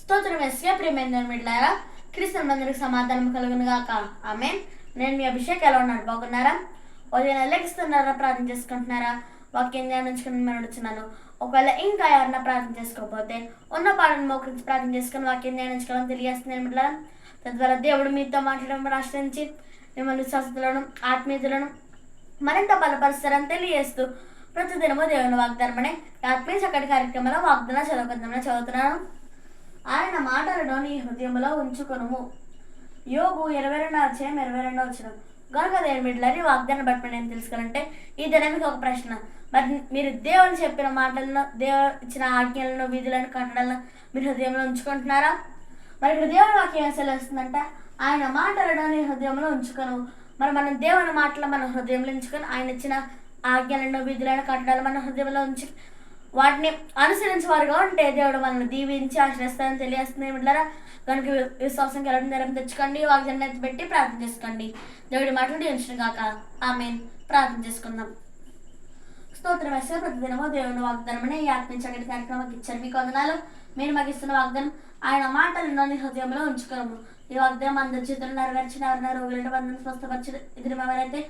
స్తోత్రం ఎస్కే ప్రియమైన మిట్లారా క్రీస్తునందరికి సమాధానం కలుగును గాక ఆమేన్. నేను మీ అభిషేక్ ఎలా ఉన్నారు? బాగున్నారా? ఉదయం లెగిస్తున్నారా? ప్రార్థన చేసుకుంటున్నారా? వాక్యం ధ్యానించుకుని నడుచున్నాను. ఒకవేళ ఇంకా ఎవరన్నా ప్రార్థన చేసుకోకపోతే ఉన్న పాటను మోకరించి ప్రార్థన చేసుకుని వాక్యం ధ్యానించుకోవాలని తెలియజేస్తున్నాను మిట్లారా. తద్వారా దేవుడు మీతో మాట్లాడడం ఆశ్రయించి మిమ్మల్ని విశ్వాసతలను ఆత్మీయతలను మరింత బలపరుస్తారని తెలియజేస్తూ ప్రతిదినము దేవుని వాగ్దానం అనే ఆత్మీయ చక్కటి కార్యక్రమంలో వాగ్దానం చదువుతున్నాను. ఆయన మాటలను నీ హృదయంలో ఉంచుకొనుము. యోబు 22:22 కనుక దేవుని బిడ్డలారా, వాగ్దానం బట్టి నేను తెలుసుకోవాలంటే ఈ దినానికి ఒక ప్రశ్న. మరి మీరు దేవుని చెప్పిన మాటలను, దేవుడు ఇచ్చిన ఆజ్ఞలను, విధులను, కట్టడలను మీరు హృదయంలో ఉంచుకుంటున్నారా? మరి ఇక్కడ దేవుని వాక్యం సెలవుస్తుందంట, ఆయన మాటలను నీ హృదయంలో ఉంచుకొను. మరి మనం దేవుని మాటలు మన హృదయంలో ఉంచుకొని ఆయన ఇచ్చిన ఆజ్ఞలను, విధులను, కట్టడాలు మన హృదయంలో ఉంచి వాటిని అనుసరించేవారుగా ఉంటే దేవుడు మనల్ని దీవించి ఆశ్రయిస్తారని తెలియజేస్తుంది మిట్లారా. కనుక విశ్వాసం కలగడం ధైర్యం తెచ్చుకోండి, వాగ్దానం పెట్టి ప్రార్థన చేసుకోండి. దేవుడి మాటలు దీవించను గాక ఆమేన్. ప్రార్థన చేసుకుందాం. స్తోత్రం వేస్తే ప్రతిదినము దేవుని వాగ్దానం ఈ ఆత్మీయ చక్కటి కార్యక్రమానికి ఇచ్చారు. మీకు వందనాలు. మీరు మాకు ఇస్తున్న వాగ్దానం ఆయన మాటలను నీ హృదయంలో ఉంచుకోము. ఈ వాగ్దానం అందరి జీవితంలో నెరవేర్చిన ఎవరైనా రోగులను బంధువులు స్వస్థపరిచిన ఇది ఎవరైతే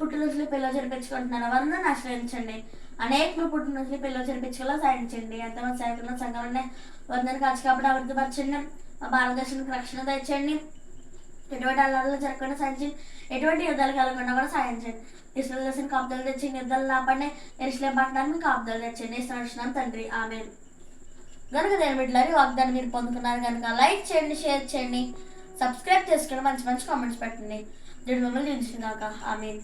పుట్టినరోజులు పిల్లలు జరిపించుకుంటున్నారో వారిని ఆశ్రయించండి. అనేక పుట్టినరోజులు పిల్లలు జరిపించుకోవాలో సాధించండి. ఎంతమంది సేవకుల సంఘాలనే వందన కాచి కాబట్టి అభివృద్ధిపరచండి. మా భారతదేశానికి రక్షణ తెచ్చండి. ఎటువంటి అల్లాలు జరగకుండా సాధించండి. ఎటువంటి యుద్ధాలు కలగకుండా కూడా సాధించండి. ఇస్రాయేల్ దేశానికి కాపుదలు తెచ్చి యుద్ధాలు ఆపండి. యెరూషలేము పట్టణానికి కాపుదలు తెచ్చండి. ఇస్తున్నాం తండ్రి ఆమేన్. కనుక దేవుని బిడ్డలారా, వాగ్దానం మీరు పొందుకున్నారు కనుక లైక్ చేయండి, షేర్ చేయండి, సబ్స్క్రైబ్ చేసుకోండి, మంచి మంచి కామెంట్స్ పెట్టండి. దేవుడు మిమ్మల్ని దీవించును గాక ఆమేన్.